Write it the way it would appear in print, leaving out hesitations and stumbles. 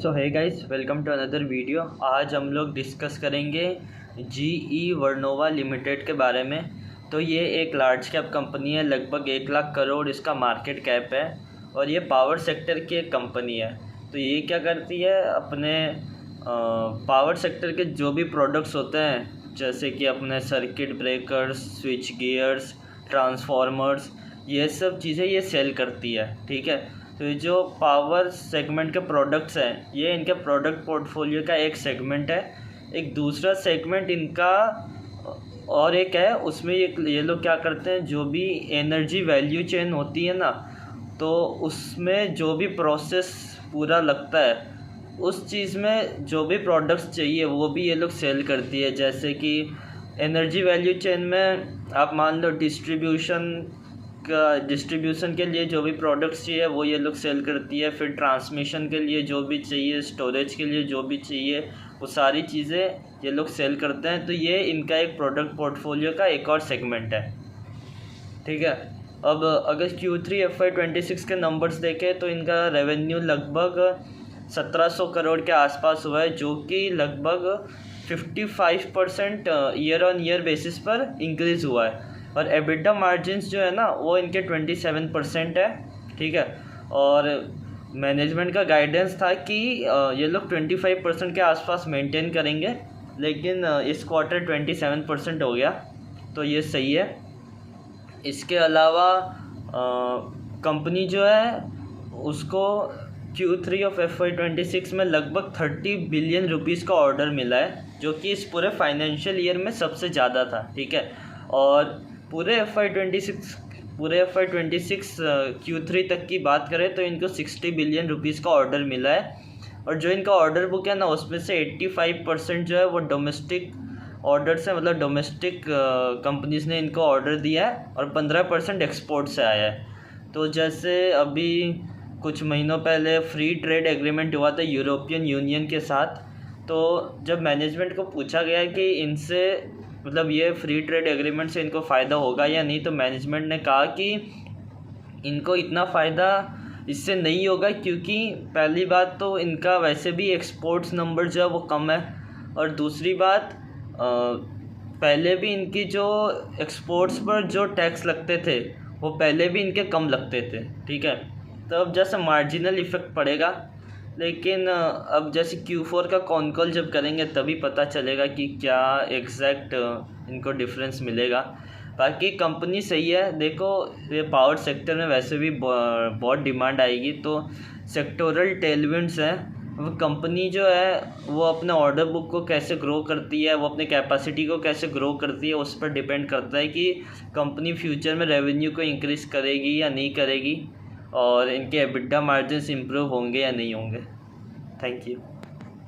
So hi guys, welcome to another video. आज हम लोग डिस्कस करेंगे GE वर्नोवा लिमिटेड के बारे में। तो ये एक लार्ज कैप कंपनी है, लगभग 1 लाख करोड़ इसका मार्केट कैप है और ये पावर सेक्टर की एक कंपनी है। तो ये क्या करती है, अपने पावर सेक्टर के जो भी प्रोडक्ट्स होते हैं, जैसे कि अपने circuit breakers, switch gears, transformers, ये सब चीज़ें ये सेल करती है। ठीक है, तो ये जो पावर सेगमेंट के प्रोडक्ट्स हैं, ये इनके प्रोडक्ट पोर्टफोलियो का एक सेगमेंट है। एक दूसरा सेगमेंट इनका और एक है, उसमें ये लोग क्या करते हैं, जो भी एनर्जी वैल्यू चेन होती है ना, तो उसमें जो भी प्रोसेस पूरा लगता है, उस चीज़ में जो भी प्रोडक्ट्स चाहिए वो भी ये लोग सेल करती है। जैसे कि एनर्जी वैल्यू चेन में आप मान लो डिस्ट्रीब्यूशन के लिए जो भी प्रोडक्ट्स चाहिए वो ये लोग सेल करती है। फिर ट्रांसमिशन के लिए जो भी चाहिए, स्टोरेज के लिए जो भी चाहिए, वो सारी चीज़ें ये लोग सेल करते हैं। तो ये इनका एक प्रोडक्ट पोर्टफोलियो का एक और सेगमेंट है। ठीक है, अब अगर Q3 FY26 के नंबर्स देखें तो इनका रेवेन्यू लगभग 1700 करोड़ के आसपास हुआ है, जो कि लगभग 55% ईयर ऑन ईयर बेसिस पर इंक्रीज़ हुआ है। और एबिटा मार्जिन्स जो है ना, वो इनके 27% है। ठीक है, और मैनेजमेंट का गाइडेंस था कि ये लोग 25% के आसपास मेंटेन करेंगे, लेकिन इस क्वार्टर 27% हो गया, तो ये सही है। इसके अलावा कंपनी जो है उसको Q3 ऑफ FY26 में लगभग 30 बिलियन रुपीज़ का ऑर्डर मिला है, जो कि इस पूरे फाइनेंशियल ईयर में सबसे ज़्यादा था। ठीक है, और पूरे FY26 Q3 तक की बात करें तो इनको 60 बिलियन रुपीज़ का ऑर्डर मिला है। और जो इनका ऑर्डर बुक है ना, उसमें से 85% जो है वो डोमेस्टिक ऑर्डर से, मतलब डोमेस्टिक कंपनीज़ ने इनको ऑर्डर दिया है, और 15% एक्सपोर्ट से आया है। तो जैसे अभी कुछ महीनों पहले फ्री ट्रेड एग्रीमेंट हुआ था यूरोपियन यूनियन के साथ, तो जब मैनेजमेंट को पूछा गया कि इनसे, मतलब ये फ्री ट्रेड एग्रीमेंट से इनको फ़ायदा होगा या नहीं, तो मैनेजमेंट ने कहा कि इनको इतना फ़ायदा इससे नहीं होगा, क्योंकि पहली बात तो इनका वैसे भी एक्सपोर्ट्स नंबर जो है वो कम है, और दूसरी बात पहले भी इनकी जो एक्सपोर्ट्स पर जो टैक्स लगते थे वो पहले भी इनके कम लगते थे। ठीक है, तो अब जैसे मार्जिनल इफ़ेक्ट पड़ेगा, लेकिन अब जैसे Q4 का कॉन कॉल जब करेंगे तभी पता चलेगा कि क्या एग्जैक्ट इनको डिफरेंस मिलेगा। बाकी कंपनी सही है। देखो, ये पावर सेक्टर में वैसे भी बहुत डिमांड आएगी, तो सेक्टोरल टेलविंड्स हैं। वो कंपनी जो है वो अपने ऑर्डर बुक को कैसे ग्रो करती है, वो अपने कैपेसिटी को कैसे ग्रो करती है, उस पर डिपेंड करता है कि कंपनी फ्यूचर में रेवेन्यू को इंक्रीज़ करेगी या नहीं करेगी, और इनके एबिटा मार्जिन्स इंप्रूव होंगे या नहीं होंगे। Thank you.